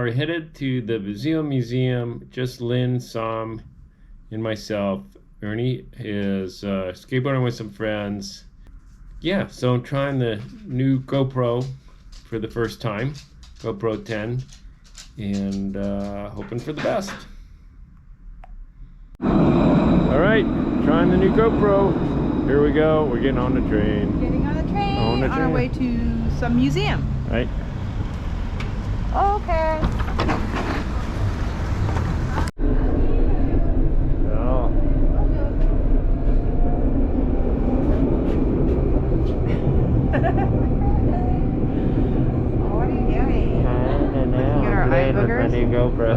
we're headed to the Vizille Museum. Just Lynn, Sam, and myself. Ernie is skateboarding with some friends. Yeah, so I'm trying the new GoPro for the first time, GoPro 10, and hoping for the best. All right, trying the new GoPro. Here we go. We're getting on the train. Getting on the train. On our way to some museum. Right. Okay. Oh. What are you doing? And now Get our I'm eye playing with my boogers. new GoPro.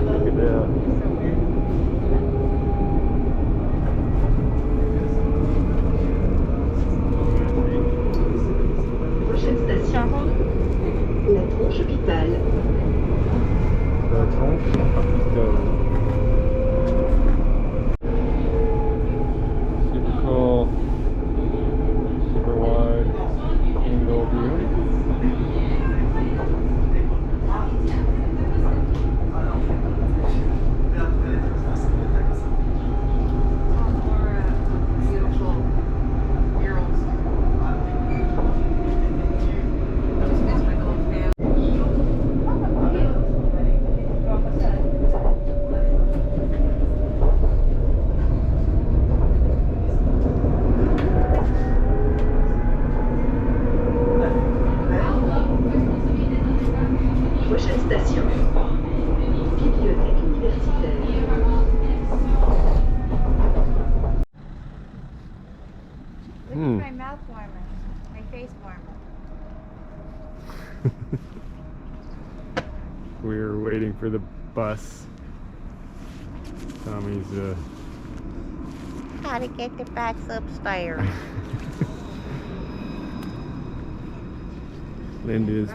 Look at that. La tronche hôpital. La tronche hôpital. Super cool, super wide angle view. Beautiful murals. Prochaine station. Bibliothèque universitaire. Look at my mouth warmer, my face warmer. We're waiting for the bus. Tommy's Gotta get the backs upstairs. Linda's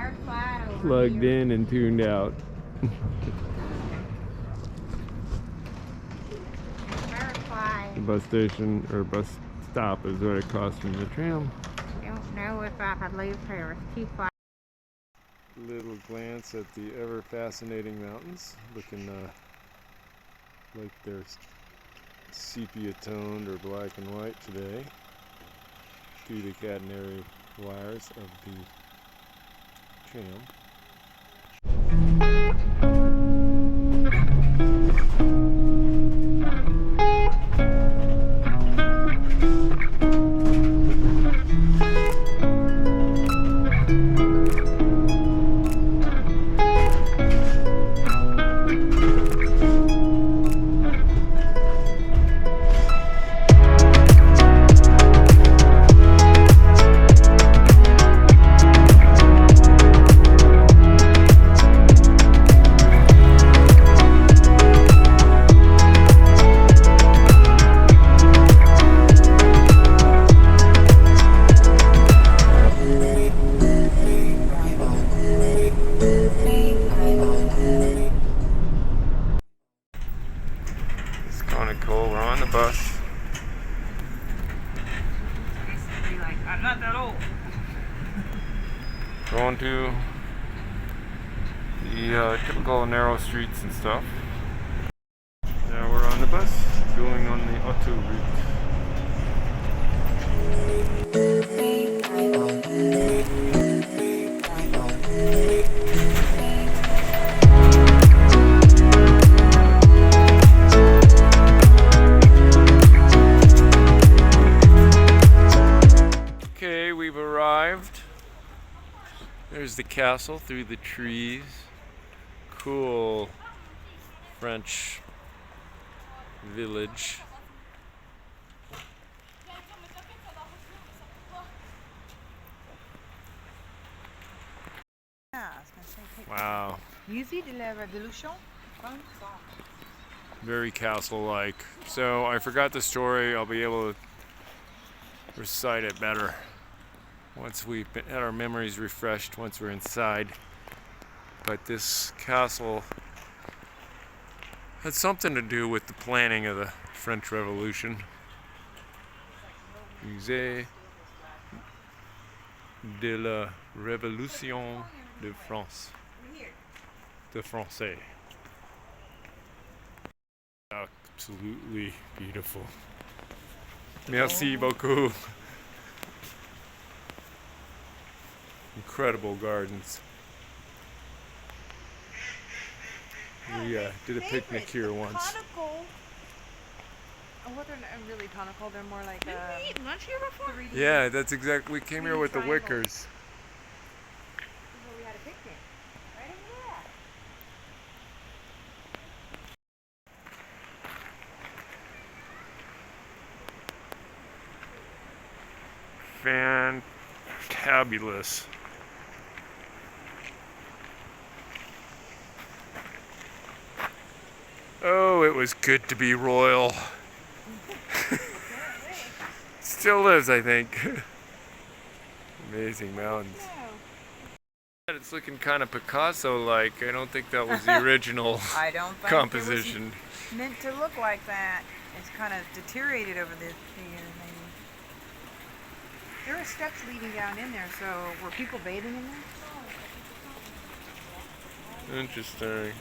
plugged in and tuned out. The bus station or bus stop is right across from the tram. Don't know if I could leave here. It's too far. Little glance at the ever fascinating mountains, looking like they're sepia toned or black and white today through the catenary wires of the tram. Cool, we're on the bus. I'm not that old. Going to the typical narrow streets and stuff. Now we're on the bus, going on the auto route. We've arrived. There's the castle through the trees. Cool French village. Wow. Musée de la Revolution. Very castle-like. So I forgot the story. I'll be able to recite it better once we've had our memories refreshed once we're inside. But this castle had something to do with the planning of the French Revolution. Musée de la Révolution de France. De français. Absolutely beautiful. Merci beaucoup. Incredible gardens. We did a picnic here once. Conical. Oh, well, they're not really conical. They're more like. Didn't we eat lunch here before? Yeah, that's exactly. We came here with the wickers. This is where we had a picnic. Right over there. Fantabulous. Oh, it was good to be royal. Still is, I think. Amazing mountains. It's looking kind of Picasso-like. I don't think that was the original I don't think composition. It was meant to look like that. It's kind of deteriorated over the years, maybe. There were steps leading down in there, so were people bathing in there? Interesting.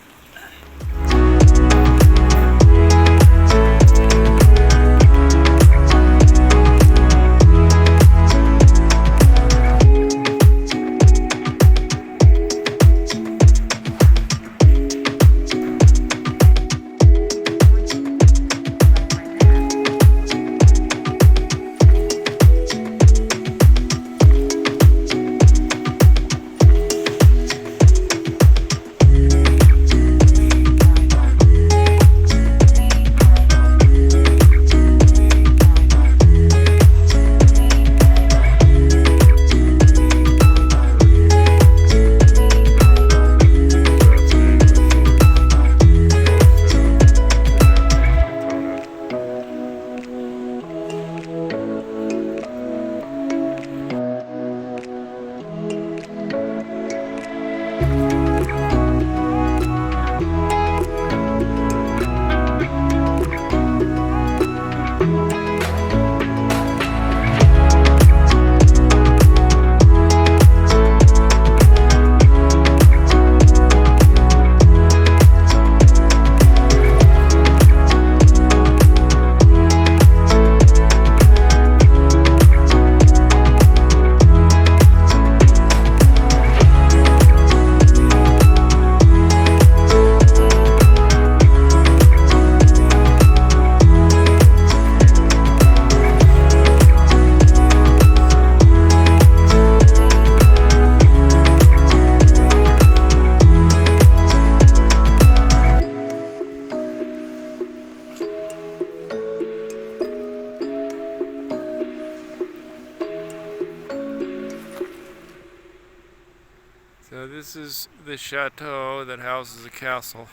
So this is the chateau that houses a castle,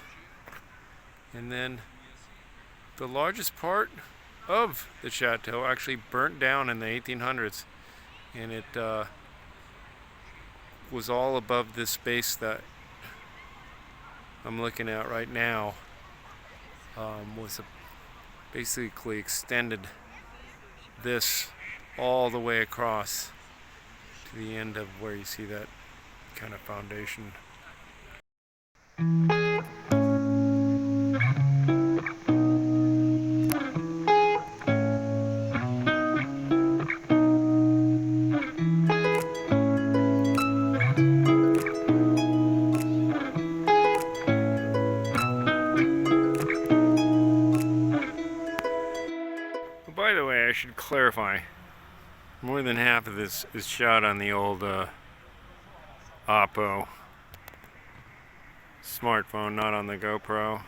and then the largest part of the chateau actually burnt down in the 1800s, and it was all above this space that I'm looking at right now. Basically extended this all the way across to the end of where you see that kind of foundation. By the way, I should clarify, more than half of this is shot on the old Oppo smartphone, not on the GoPro.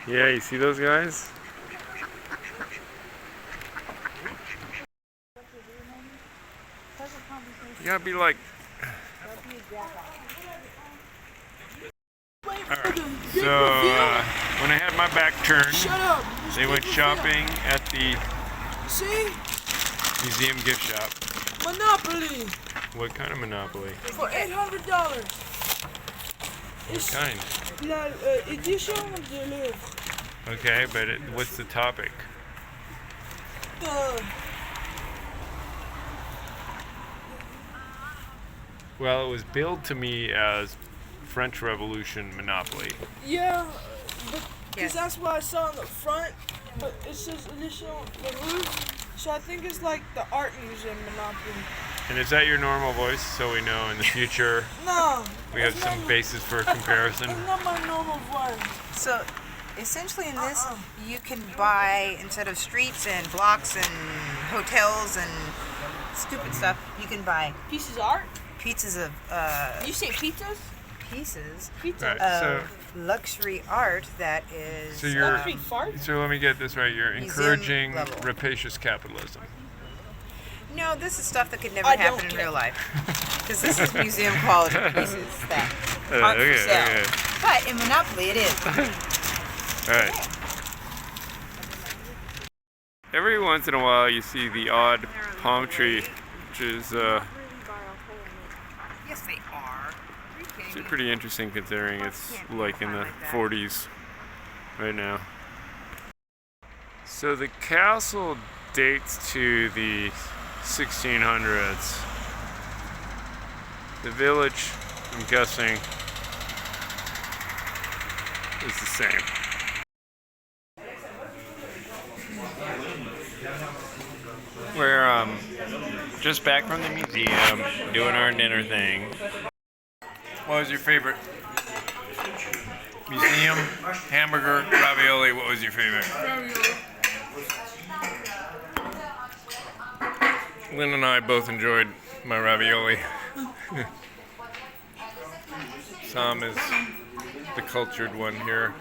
Yeah, you see those guys? You gotta be like... Alright, so when I had my back turned, they went shopping at the museum gift shop. Monopoly What kind of Monopoly? for $800. What kind? La édition de livre. Okay, but what's the topic? Well, it was billed to me as French Revolution Monopoly. Yeah, because Yes. that's what I saw on the front, but it says édition de livre, so I think it's like the art museum Monopoly. And is that your normal voice, so we know in the future No, we have it's some not- basis for comparison? It's not my normal voice. So essentially in this, you can buy, instead of streets and blocks and hotels and stupid stuff, you can buy Pieces of art? pieces of You say pizzas? pieces Pizza. Right. of luxury art that is So you're- Luxury farts? So let me get this right. You're Museum encouraging level. rapacious capitalism. no, this is stuff that could never I don't happen in care. real life. Because this is museum quality pieces that aren't okay, for sale. okay. But in Monopoly, it is. All right. Every once in a while, you see the odd palm tree, which is Yes, they are. actually pretty interesting considering it's like in the 40s right now. So the castle dates to the 1600s. The village, I'm guessing, is the same. We're just back from the museum, doing our dinner thing. What was your favorite? Museum, hamburger, ravioli. What was your favorite? Lynn and I both enjoyed my ravioli. Sam is the cultured one here.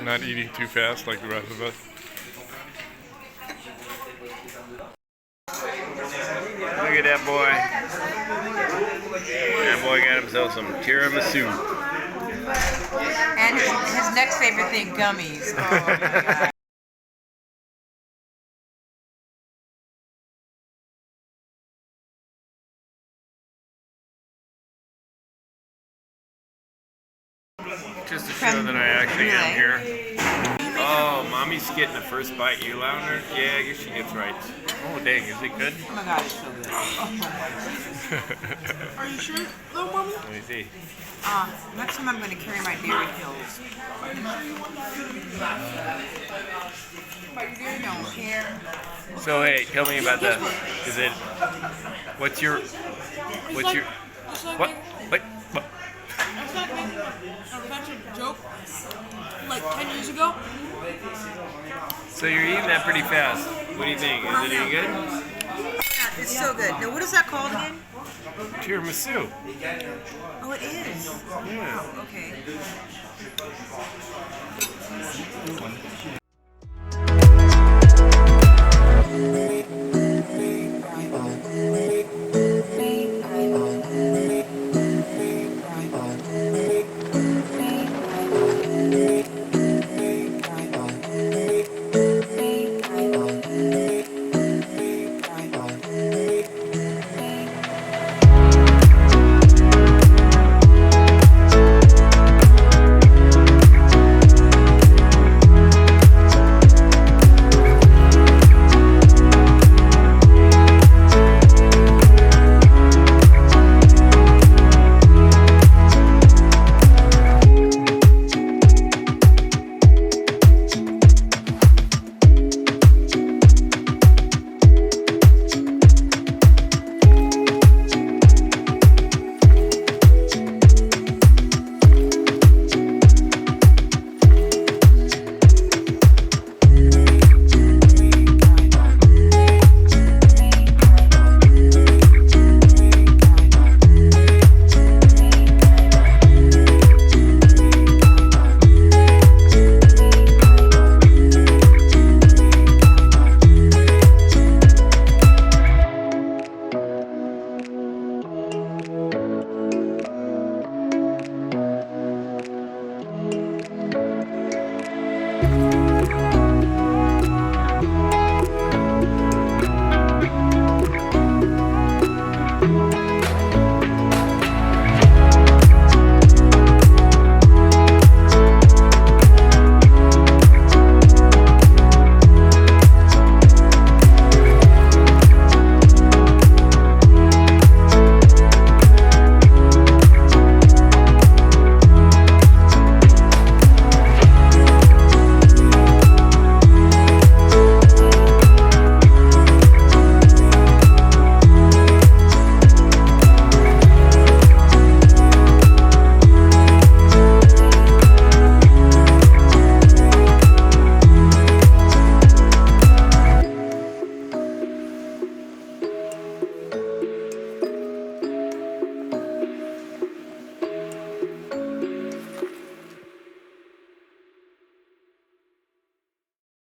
Not eating too fast like the rest of us. Look at that boy. That boy got himself some tiramisu. And his next favorite thing, gummies. Oh, my God. Just to show that I actually am here. Oh, mommy's getting the first bite. You allowing her? Yeah, I guess she gets right. Oh, dang, is it good? Oh my God, it's so good. Are you sure, little mommy? Let me see. Next time I'm going to carry my dairy pills. Don't care. So, hey, tell me about the. Is it. What's your. What's your. It's like What? What? It's like making a offensive joke like 10 years ago. So, you're eating that pretty fast. What do you think? Is it any good? Yeah, it's so good. Now, what is that called again? Tiramisu. Oh, it is. Yeah. Okay.